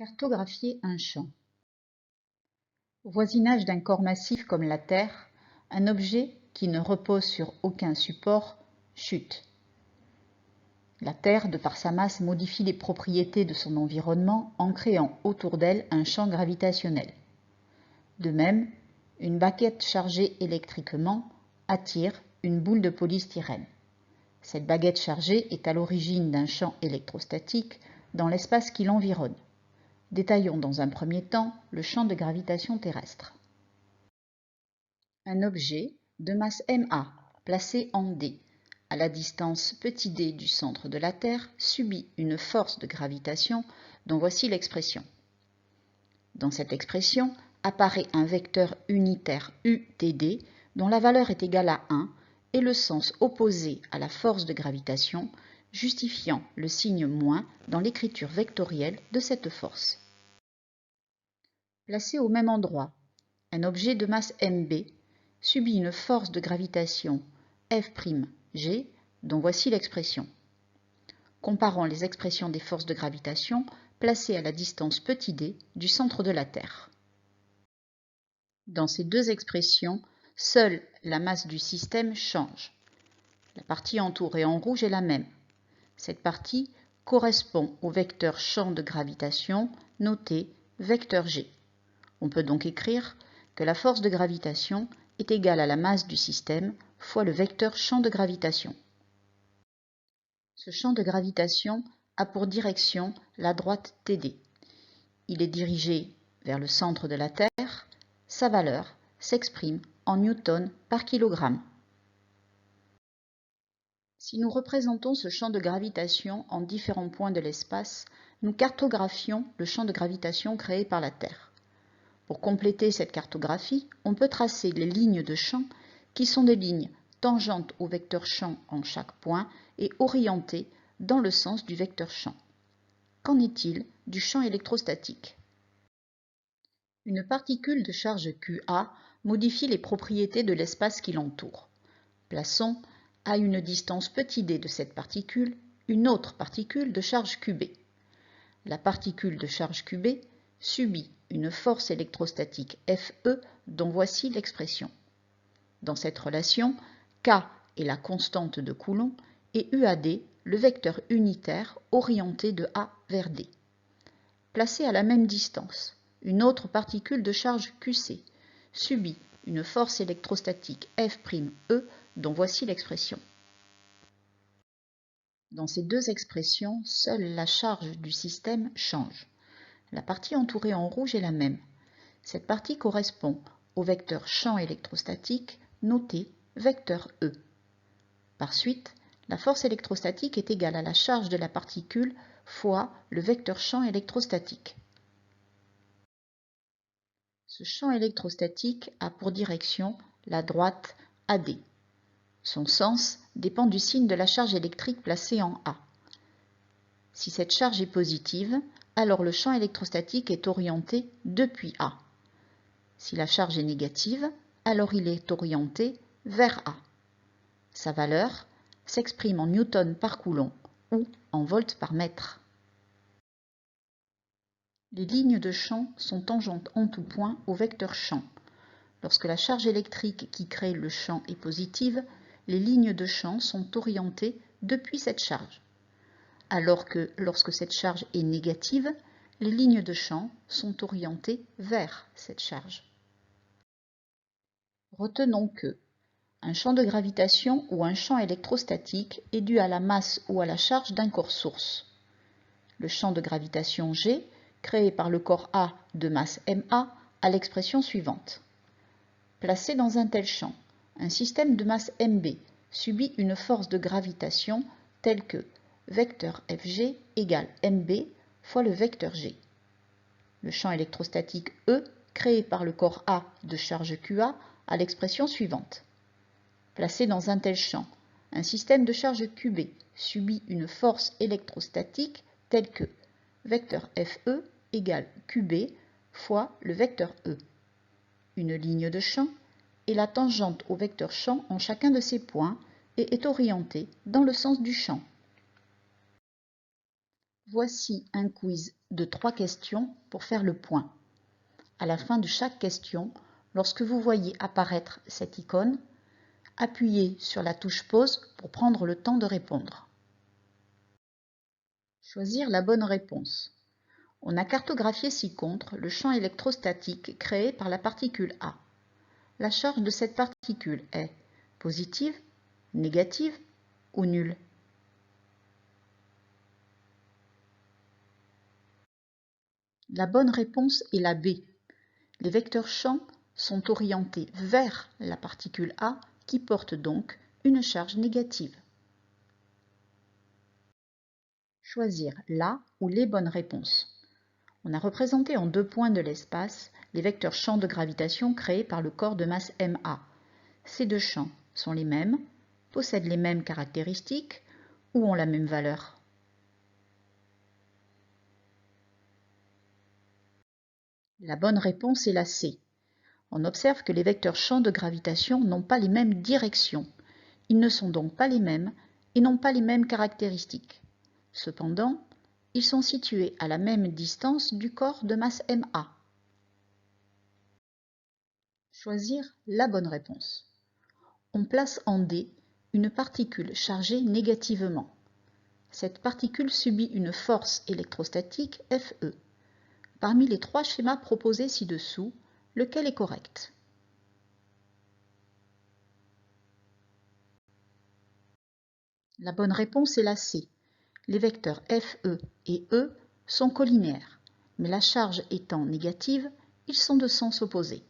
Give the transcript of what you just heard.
Cartographier un champ. Au voisinage d'un corps massif comme la Terre, un objet qui ne repose sur aucun support chute. La Terre, de par sa masse, modifie les propriétés de son environnement en créant autour d'elle un champ gravitationnel. De même, une baguette chargée électriquement attire une boule de polystyrène. Cette baguette chargée est à l'origine d'un champ électrostatique dans l'espace qui l'environne. Détaillons dans un premier temps le champ de gravitation terrestre. Un objet de masse ma, placé en d, à la distance petit d du centre de la Terre, subit une force de gravitation dont voici l'expression. Dans cette expression apparaît un vecteur unitaire utd dont la valeur est égale à 1 et le sens opposé à la force de gravitation, justifiant le signe moins dans l'écriture vectorielle de cette force. Placé au même endroit, un objet de masse mb subit une force de gravitation F'G dont voici l'expression. Comparons les expressions des forces de gravitation placées à la distance petit d du centre de la Terre. Dans ces deux expressions, seule la masse du système change. La partie entourée en rouge est la même. Cette partie correspond au vecteur champ de gravitation noté vecteur G. On peut donc écrire que la force de gravitation est égale à la masse du système fois le vecteur champ de gravitation. Ce champ de gravitation a pour direction la droite TD. Il est dirigé vers le centre de la Terre. Sa valeur s'exprime en newtons par kilogramme. Si nous représentons ce champ de gravitation en différents points de l'espace, nous cartographions le champ de gravitation créé par la Terre. Pour compléter cette cartographie, on peut tracer les lignes de champ qui sont des lignes tangentes au vecteur champ en chaque point et orientées dans le sens du vecteur champ. Qu'en est-il du champ électrostatique? Une particule de charge QA modifie les propriétés de l'espace qui l'entoure. Plaçons à une distance petit d de cette particule une autre particule de charge QB. La particule de charge QB subit une force électrostatique Fe dont voici l'expression. Dans cette relation, K est la constante de Coulomb et UAD le vecteur unitaire orienté de A vers D. Placée à la même distance, une autre particule de charge QC subit une force électrostatique F'E dont voici l'expression. Dans ces deux expressions, seule la charge du système change. La partie entourée en rouge est la même. Cette partie correspond au vecteur champ électrostatique noté vecteur E. Par suite, la force électrostatique est égale à la charge de la particule fois le vecteur champ électrostatique. Ce champ électrostatique a pour direction la droite AD. Son sens dépend du signe de la charge électrique placée en A. Si cette charge est positive, alors le champ électrostatique est orienté depuis A. Si la charge est négative, alors il est orienté vers A. Sa valeur s'exprime en newtons par coulomb ou en volts par mètre. Les lignes de champ sont tangentes en tout point au vecteur champ. Lorsque la charge électrique qui crée le champ est positive, les lignes de champ sont orientées depuis cette charge. Alors que lorsque cette charge est négative, les lignes de champ sont orientées vers cette charge. Retenons que un champ de gravitation ou un champ électrostatique est dû à la masse ou à la charge d'un corps source. Le champ de gravitation G, créé par le corps A de masse ma, a l'expression suivante. Placé dans un tel champ, un système de masse mb subit une force de gravitation telle que vecteur Fg égale mb fois le vecteur G. Le champ électrostatique E, créé par le corps A de charge QA, a l'expression suivante. Placé dans un tel champ, un système de charge QB subit une force électrostatique telle que vecteur Fe égale QB fois le vecteur E. Une ligne de champ est la tangente au vecteur champ en chacun de ces points et est orientée dans le sens du champ. Voici un quiz de 3 questions pour faire le point. À la fin de chaque question, lorsque vous voyez apparaître cette icône, appuyez sur la touche pause pour prendre le temps de répondre. Choisir la bonne réponse. On a cartographié ci-contre le champ électrostatique créé par la particule A. La charge de cette particule est positive, négative ou nulle? La bonne réponse est la B. Les vecteurs champ sont orientés vers la particule A qui porte donc une charge négative. Choisir la ou les bonnes réponses. On a représenté en 2 points de l'espace les vecteurs champs de gravitation créés par le corps de masse MA. Ces 2 champs sont les mêmes, possèdent les mêmes caractéristiques ou ont la même valeur. La bonne réponse est la C. On observe que les vecteurs champs de gravitation n'ont pas les mêmes directions. Ils ne sont donc pas les mêmes et n'ont pas les mêmes caractéristiques. Cependant, ils sont situés à la même distance du corps de masse MA. Choisir la bonne réponse. On place en D une particule chargée négativement. Cette particule subit une force électrostatique Fe. Parmi les 3 schémas proposés ci-dessous, lequel est correct? La bonne réponse est la C. Les vecteurs Fe et E sont collinéaires, mais la charge étant négative, ils sont de sens opposé.